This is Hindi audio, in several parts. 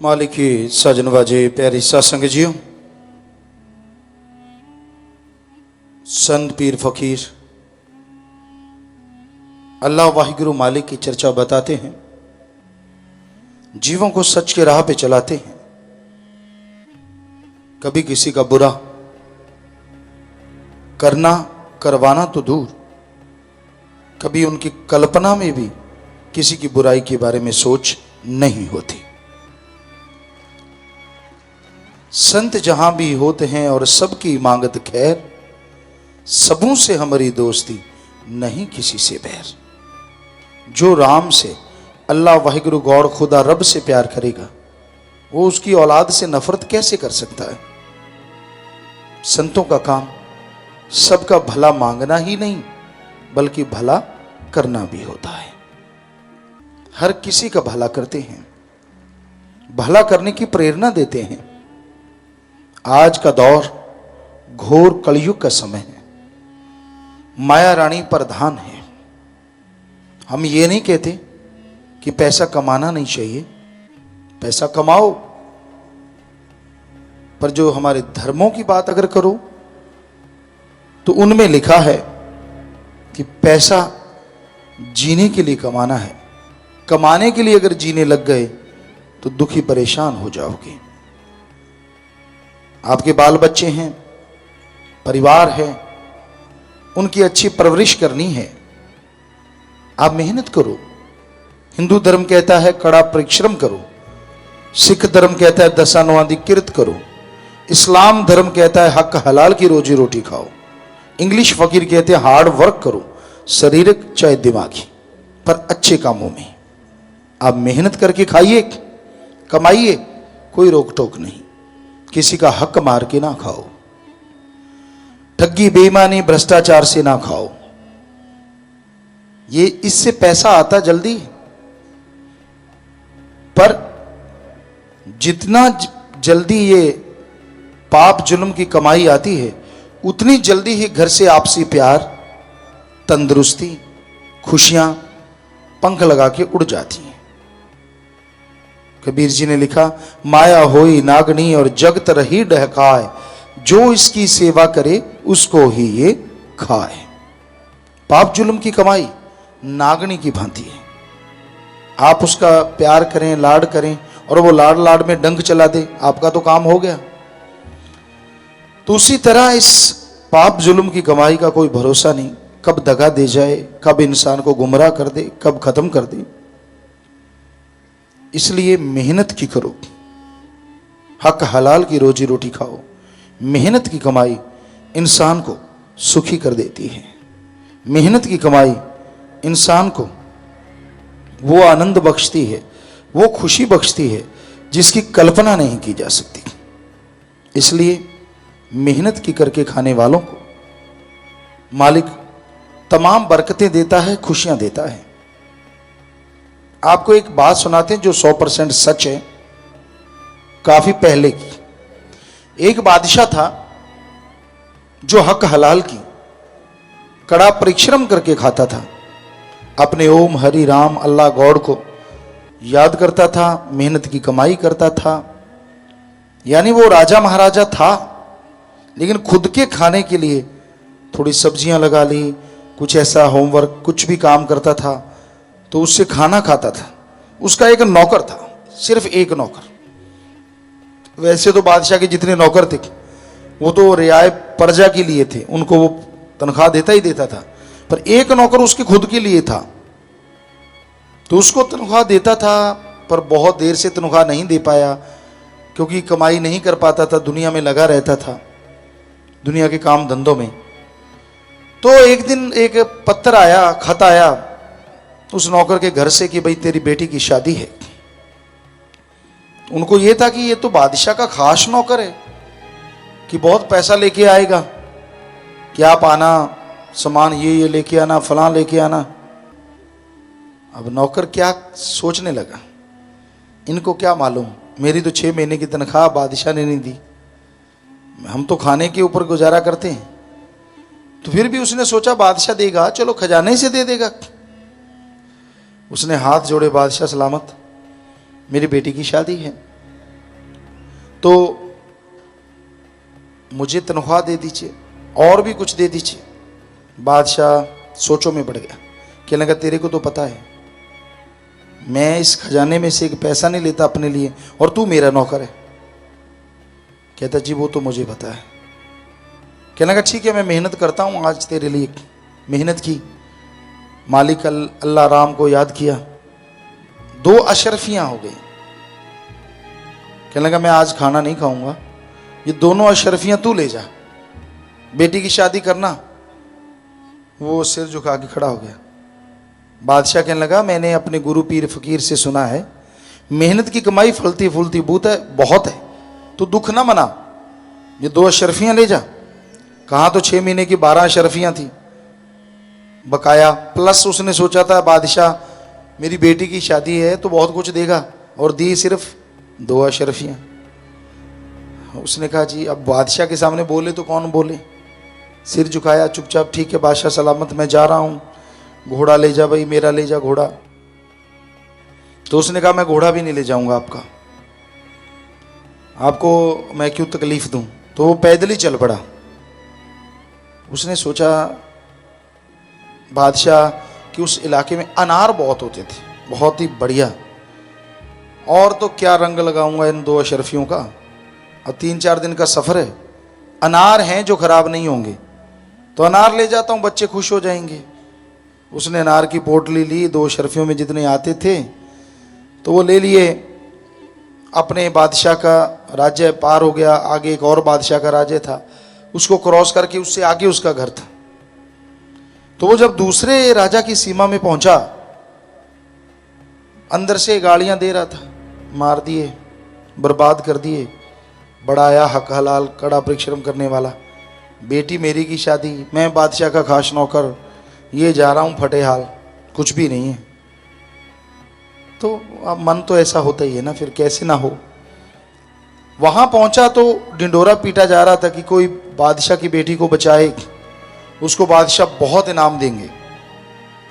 मालिक की सजन वाजे प्यारी सत्संग जियो। संत पीर फकीर अल्लाह वाहिगुरु मालिक की चर्चा बताते हैं, जीवों को सच के राह पे चलाते हैं। कभी किसी का बुरा करना करवाना तो दूर, कभी उनकी कल्पना में भी किसी की बुराई के बारे में सोच नहीं होती। संत जहां भी होते हैं और सबकी मांगत खैर, सबों से हमारी दोस्ती नहीं किसी से बैर। जो राम से अल्लाह वाहिगुरु गौड़ खुदा रब से प्यार करेगा, वो उसकी औलाद से नफरत कैसे कर सकता है। संतों का काम सबका भला मांगना ही नहीं बल्कि भला करना भी होता है। हर किसी का भला करते हैं, भला करने की प्रेरणा देते हैं। आज का दौर घोर कलयुग का समय है, माया रानी प्रधान है। हम ये नहीं कहते कि पैसा कमाना नहीं चाहिए, पैसा कमाओ, पर जो हमारे धर्मों की बात अगर करो तो उनमें लिखा है कि पैसा जीने के लिए कमाना है। कमाने के लिए अगर जीने लग गए तो दुखी परेशान हो जाओगे। आपके बाल बच्चे हैं, परिवार है, उनकी अच्छी परवरिश करनी है। आप मेहनत करो। हिंदू धर्म कहता है कड़ा परिश्रम करो, सिख धर्म कहता है दशानुवादी किरत करो, इस्लाम धर्म कहता है हक हलाल की रोजी रोटी खाओ, इंग्लिश फकीर कहते हैं हार्ड वर्क करो, शारीरिक चाहे दिमागी, पर अच्छे कामों में आप मेहनत करके खाइए, कमाइए, कोई रोक टोक नहीं। किसी का हक मार के ना खाओ, ठगी बेईमानी भ्रष्टाचार से ना खाओ। ये इससे पैसा आता जल्दी, पर जितना जल्दी ये पाप जुल्म की कमाई आती है, उतनी जल्दी ही घर से आपसी प्यार, तंदुरुस्ती, खुशियां पंख लगा के उड़ जाती हैं। कबीर जी ने लिखा, माया होई नागनी और जगत रही डहकाए, जो इसकी सेवा करे उसको ही ये खाए। पाप जुल्म की कमाई नागनी की भांति है। आप उसका प्यार करें, लाड करें, और वो लाड लाड में डंक चला दे, आपका तो काम हो गया। तो उसी तरह इस पाप जुल्म की कमाई का कोई भरोसा नहीं, कब दगा दे जाए, कब इंसान को गुमराह कर दे, कब खत्म कर दे। इसलिए मेहनत की करो, हक हलाल की रोजी रोटी खाओ। मेहनत की कमाई इंसान को सुखी कर देती है। मेहनत की कमाई इंसान को वो आनंद बख्शती है, वो खुशी बख्शती है जिसकी कल्पना नहीं की जा सकती। इसलिए मेहनत की करके खाने वालों को मालिक तमाम बरकतें देता है, खुशियां देता है। आपको एक बात सुनाते हैं जो 100% सच है, काफी पहले की। एक बादशाह था जो हक हलाल की कड़ा परिश्रम करके खाता था। अपने ओम हरि राम अल्लाह गॉड को याद करता था, मेहनत की कमाई करता था। यानी वो राजा महाराजा था, लेकिन खुद के खाने के लिए थोड़ी सब्जियां लगा ली, कुछ ऐसा होमवर्क, कुछ भी काम करता था तो उससे खाना खाता था। उसका एक नौकर था, सिर्फ एक नौकर। वैसे तो बादशाह के जितने नौकर थे वो तो रियाए प्रजा के लिए थे, उनको वो तनख्वाह देता ही देता था, पर एक नौकर उसके खुद के लिए था। तो उसको तनख्वाह देता था, पर बहुत देर से तनख्वाह नहीं दे पाया क्योंकि कमाई नहीं कर पाता था, दुनिया में लगा रहता था, दुनिया के काम धंधों में। तो एक दिन एक पत्र आया, खत आया उस नौकर के घर से कि भाई तेरी बेटी की शादी है। उनको यह था कि ये तो बादशाह का खास नौकर है कि बहुत पैसा लेके आएगा, कि आप आना, सामान ये लेके आना, फलां लेके आना। अब नौकर क्या सोचने लगा, इनको क्या मालूम, मेरी तो 6 महीने की तनख्वाह बादशाह ने नहीं दी, हम तो खाने के ऊपर गुजारा करते हैं। तो फिर भी उसने सोचा बादशाह देगा, चलो खजाने से दे देगा। उसने हाथ जोड़े, बादशाह सलामत, मेरी बेटी की शादी है, तो मुझे तनख्वाह दे दीजिए और भी कुछ दे दीजिए। बादशाह सोचों में पड़ गया, कहने लगा तेरे को तो पता है मैं इस खजाने में से एक पैसा नहीं लेता अपने लिए और तू मेरा नौकर है। कहता जी वो तो मुझे पता है। कहने लगा ठीक है मैं मेहनत करता हूँ, आज तेरे लिए मेहनत की, मालिक अल्लाह राम को याद किया, 2 अशरफियाँ हो गई। कहने लगा मैं आज खाना नहीं खाऊंगा, ये दोनों अशरफियाँ तू ले जा, बेटी की शादी करना। वो सिर झुका के खड़ा हो गया। बादशाह कहने लगा मैंने अपने गुरु पीर फकीर से सुना है मेहनत की कमाई फलती फूलती बहुत है, तो दुख ना मना, ये 2 अशरफियाँ ले जा। कहाँ तो 6 महीने की 12 अशरफियाँ थी बकाया, प्लस उसने सोचा था बादशाह मेरी बेटी की शादी है तो बहुत कुछ देगा, और दी सिर्फ 2 अशरफियाँ। उसने कहा जी अब बादशाह के सामने बोले तो कौन बोले, सिर झुकाया चुपचाप, ठीक है बादशाह सलामत मैं जा रहा हूँ, घोड़ा ले जा भाई मेरा, ले जा घोड़ा। तो उसने कहा मैं घोड़ा भी नहीं ले जाऊंगा आपका, आपको मैं क्यों तकलीफ दूं। तो वो पैदल ही चल पड़ा। उसने सोचा बादशाह कि उस इलाके में अनार बहुत होते थे, बहुत ही बढ़िया, और तो क्या रंग लगाऊंगा इन 2 अशरफियों का, अब 3-4 दिन का सफ़र है, अनार हैं जो ख़राब नहीं होंगे, तो अनार ले जाता हूँ बच्चे खुश हो जाएंगे। उसने अनार की पोटली ली, 2 अशरफियों में जितने आते थे तो वो ले लिए। अपने बादशाह का राज्य पार हो गया, आगे एक और बादशाह का राज्य था, उसको क्रॉस करके उससे आगे उसका घर था। तो वो जब दूसरे राजा की सीमा में पहुंचा, अंदर से गालियां दे रहा था, मार दिए, बर्बाद कर दिए, बड़ा आया हक हलाल कड़ा परिश्रम करने वाला, बेटी मेरी की शादी, मैं बादशाह का खास नौकर, ये जा रहा हूँ फटे हाल, कुछ भी नहीं है। तो अब मन तो ऐसा होता ही है ना, फिर कैसे ना हो। वहाँ पहुँचा तो डिंडोरा पीटा जा रहा था कि कोई बादशाह की बेटी को बचाए, उसको बादशाह बहुत इनाम देंगे।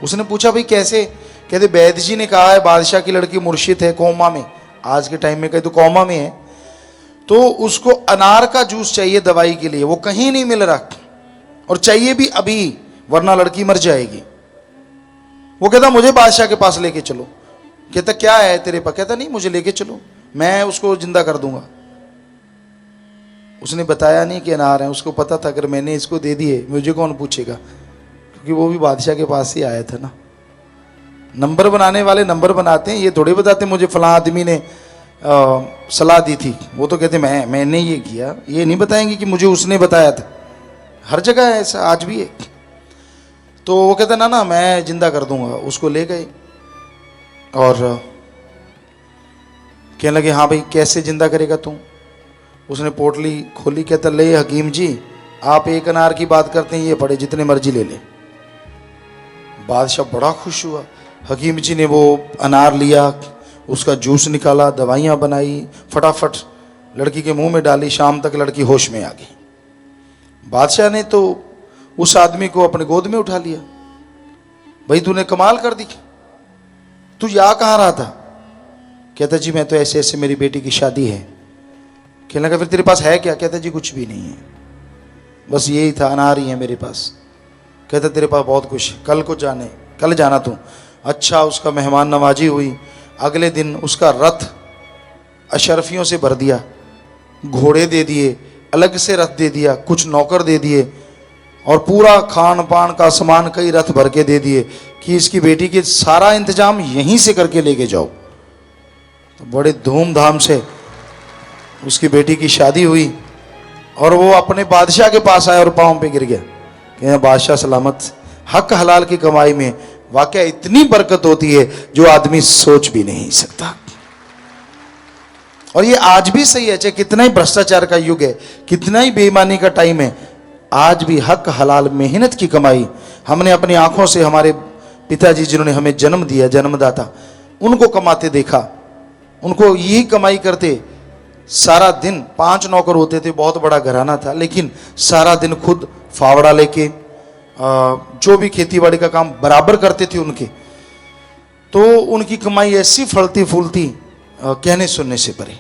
उसने पूछा भाई कैसे, कहते वैद जी ने कहा है बादशाह की लड़की मुर्शिद है कोमा में, आज के टाइम में कहे तो कोमा में है, तो उसको अनार का जूस चाहिए दवाई के लिए, वो कहीं नहीं मिल रहा, और चाहिए भी अभी वरना लड़की मर जाएगी। वो कहता मुझे बादशाह के पास लेके चलो। कहता क्या है तेरे पास, कहता नहीं मुझे लेके चलो, मैं उसको जिंदा कर दूंगा। उसने बताया नहीं कि अनार है, उसको पता था अगर मैंने इसको दे दिए मुझे कौन पूछेगा, क्योंकि वो भी बादशाह के पास ही आया था ना। नंबर बनाने वाले नंबर बनाते हैं, ये थोड़े बताते मुझे फलां आदमी ने सलाह दी थी, वो तो कहते मैंने ये किया, ये नहीं बताएंगे कि मुझे उसने बताया था। हर जगह है ऐसा, आज भी है। तो वो कहता ना मैं जिंदा कर दूंगा। उसको ले गए और कहने लगे हाँ भाई कैसे जिंदा करेगा तू। उसने पोटली खोली, कहता ले हकीम जी आप एक अनार की बात करते हैं, ये पड़े जितने मर्जी ले ले। बादशाह बड़ा खुश हुआ। हकीम जी ने वो अनार लिया, उसका जूस निकाला, दवाइयाँ बनाई, फटाफट लड़की के मुंह में डाली, शाम तक लड़की होश में आ गई। बादशाह ने तो उस आदमी को अपने गोद में उठा लिया। भाई तूने कमाल कर दी, तू यहाँ कहाँ रहा था। कहता जी मैं तो ऐसे ऐसे मेरी बेटी की शादी है। कहने लगा फिर तेरे पास है क्या। कहता जी कुछ भी नहीं है, बस यही था, अनार ही है मेरे पास। कहता तेरे पास बहुत कुछ, कल जाना तू। अच्छा उसका मेहमान नवाजी हुई। अगले दिन उसका रथ अशरफियों से भर दिया, घोड़े दे दिए, अलग से रथ दे दिया, कुछ नौकर दे दिए, और पूरा खान पान का सामान कई रथ भर के दे दिए कि इसकी बेटी के सारा इंतजाम यहीं से करके लेके जाओ। तो बड़े धूमधाम से उसकी बेटी की शादी हुई और वो अपने बादशाह के पास आया और पाँव पे गिर गया कि बादशाह सलामत। हक हलाल की कमाई में वाकई इतनी बरकत होती है जो आदमी सोच भी नहीं सकता। और ये आज भी सही है, चाहे कितना ही भ्रष्टाचार का युग है, कितना ही बेईमानी का टाइम है, आज भी हक हलाल मेहनत की कमाई। हमने अपनी आंखों से हमारे पिताजी जिन्होंने हमें जन्म दिया, जन्मदाता, उनको कमाते देखा, उनको यही कमाई करते। सारा दिन 5 नौकर होते थे, बहुत बड़ा घराना था, लेकिन सारा दिन खुद फावड़ा लेके जो भी खेती बाड़ी का काम बराबर करते थे उनके, तो उनकी कमाई ऐसी फलती फूलती कहने सुनने से परे।